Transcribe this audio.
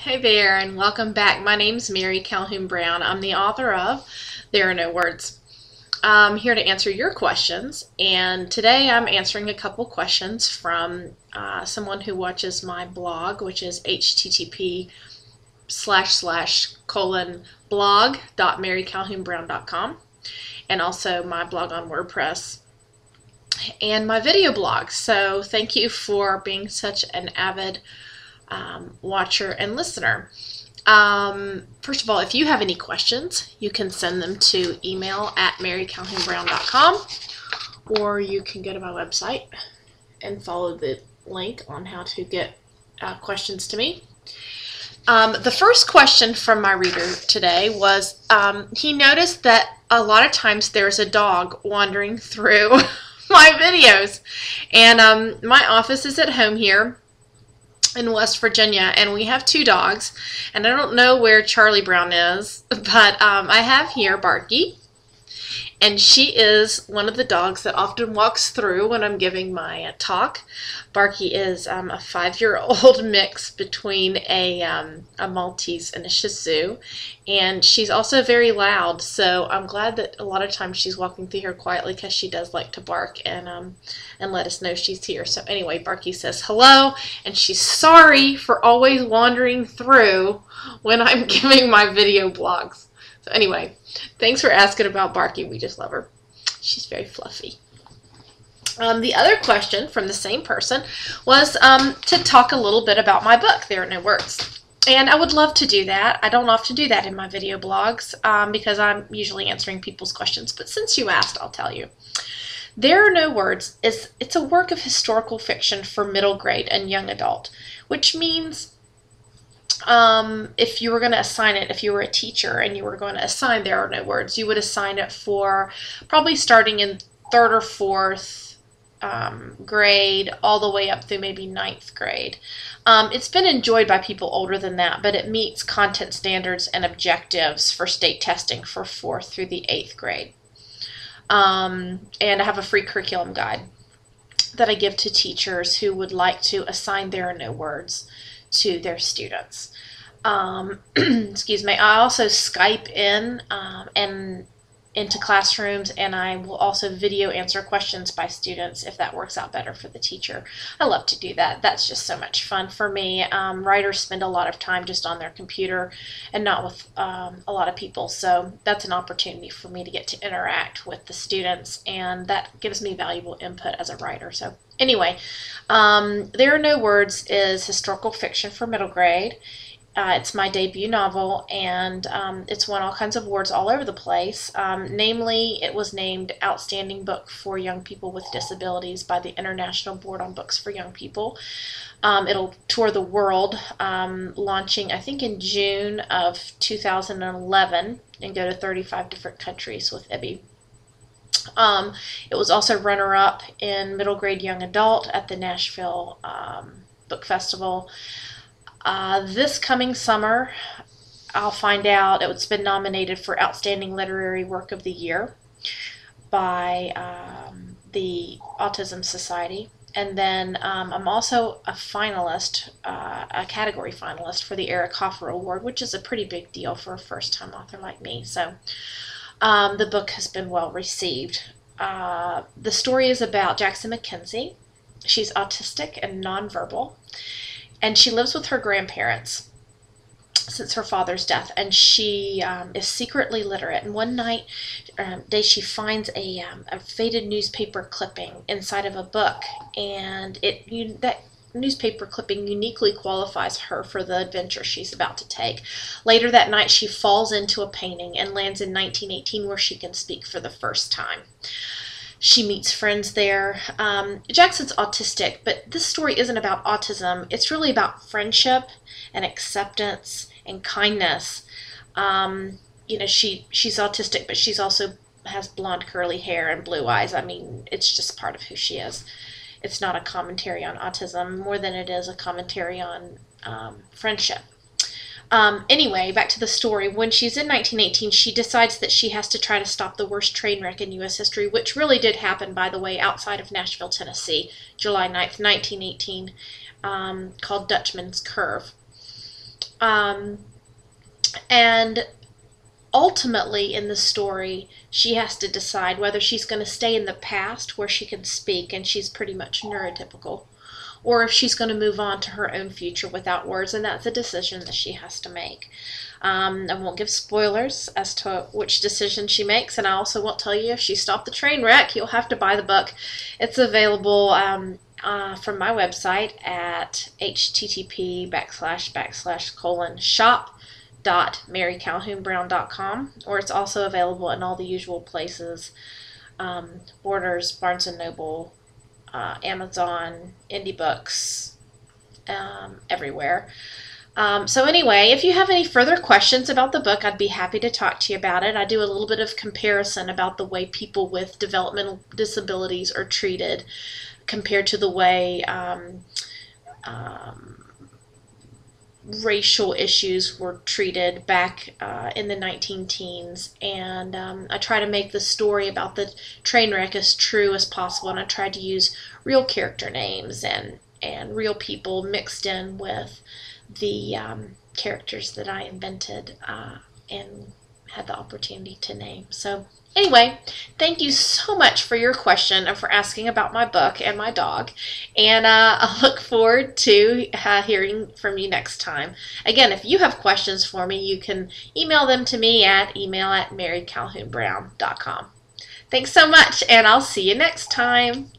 Hey there, and welcome back. My name's Mary Calhoun Brown. I'm the author of There Are No Words. I'm here to answer your questions, and today I'm answering a couple questions from someone who watches my blog, which is http://blog.marycalhounbrown.com, and also my blog on WordPress and my video blog. So thank you for being such an avid watcher and listener. First of all, if you have any questions, you can send them to email at marycalhounbrown.com, or you can go to my website and follow the link on how to get questions to me. The first question from my reader today was, he noticed that a lot of times there's a dog wandering through my videos, and my office is at home here in West Virginia, and we have two dogs, and I don't know where Charlie Brown is, but I have here Barky, and she is one of the dogs that often walks through when I'm giving my talk. Barky is a 5-year-old mix between a Maltese and a Shih Tzu, and she's also very loud, so I'm glad that a lot of times she's walking through here quietly, because she does like to bark and let us know she's here. So anyway, Barky says hello, and she's sorry for always wandering through when I'm giving my video blogs. So anyway, thanks for asking about Barky. We just love her. She's very fluffy. The other question from the same person was to talk a little bit about my book, There Are No Words. And I would love to do that. I don't often do that in my video blogs because I'm usually answering people's questions. But since you asked, I'll tell you. There Are No Words it's a work of historical fiction for middle grade and young adult, which means if you were going to assign it, if you were a teacher and you were going to assign There Are No Words, you would assign it for probably starting in 3rd or 4th grade all the way up through maybe 9th grade. It's been enjoyed by people older than that, but it meets content standards and objectives for state testing for 4th through the 8th grade. And I have a free curriculum guide that I give to teachers who would like to assign There Are No Words to their students. Excuse me. I also Skype in and into classrooms, and I will also video answer questions by students if that works out better for the teacher. I love to do that. That's just so much fun for me. Writers spend a lot of time just on their computer and not with a lot of people, so that's an opportunity for me to get to interact with the students, and that gives me valuable input as a writer. So anyway, There Are No Words is historical fiction for middle grade. It's my debut novel, and it's won all kinds of awards all over the place. Namely, it was named Outstanding Book for Young People with Disabilities by the International Board on Books for Young People. It'll tour the world, launching I think in June of 2011, and go to 35 different countries with IBI. It was also runner-up in middle grade young adult at the Nashville Book Festival. This coming summer, I'll find out it's been nominated for Outstanding Literary Work of the Year by the Autism Society. And then I'm also a finalist, a category finalist for the Eric Hoffer Award, which is a pretty big deal for a first-time author like me. So the book has been well received. The story is about Jackson McKenzie. She's autistic and nonverbal, and she lives with her grandparents since her father's death, and she is secretly literate. And one day she finds a faded newspaper clipping inside of a book, and that newspaper clipping uniquely qualifies her for the adventure she's about to take. Later that night, she falls into a painting and lands in 1918, where she can speak for the first time. She meets friends there. Jackson's autistic, but this story isn't about autism. It's really about friendship and acceptance and kindness. You know, she's autistic, but she's also has blonde curly hair and blue eyes. I mean, it's just part of who she is. It's not a commentary on autism more than it is a commentary on friendship. Anyway, back to the story. When she's in 1918, she decides that she has to try to stop the worst train wreck in U.S. history, which really did happen, by the way, outside of Nashville, Tennessee, July 9th, 1918, called Dutchman's Curve. And ultimately in the story, she has to decide whether she's going to stay in the past where she can speak and she's pretty much neurotypical, or if she's going to move on to her own future without words, and that's a decision that she has to make. I won't give spoilers as to which decision she makes, and I also won't tell you if she stopped the train wreck. You'll have to buy the book. It's available from my website at http://shop.marycalhounbrown.com, or it's also available in all the usual places, Borders, Barnes & Noble, Amazon, Indie Books, everywhere. So anyway, if you have any further questions about the book, I'd be happy to talk to you about it. I do a little bit of comparison about the way people with developmental disabilities are treated compared to the way racial issues were treated back in the 19-teens, and I try to make the story about the train wreck as true as possible, and I tried to use real character names and real people mixed in with the characters that I invented and had the opportunity to name. So anyway, thank you so much for your question and for asking about my book and my dog. And I look forward to hearing from you next time. Again, if you have questions for me, you can email them to me at email@marycalhounbrown.com. Thanks so much, and I'll see you next time.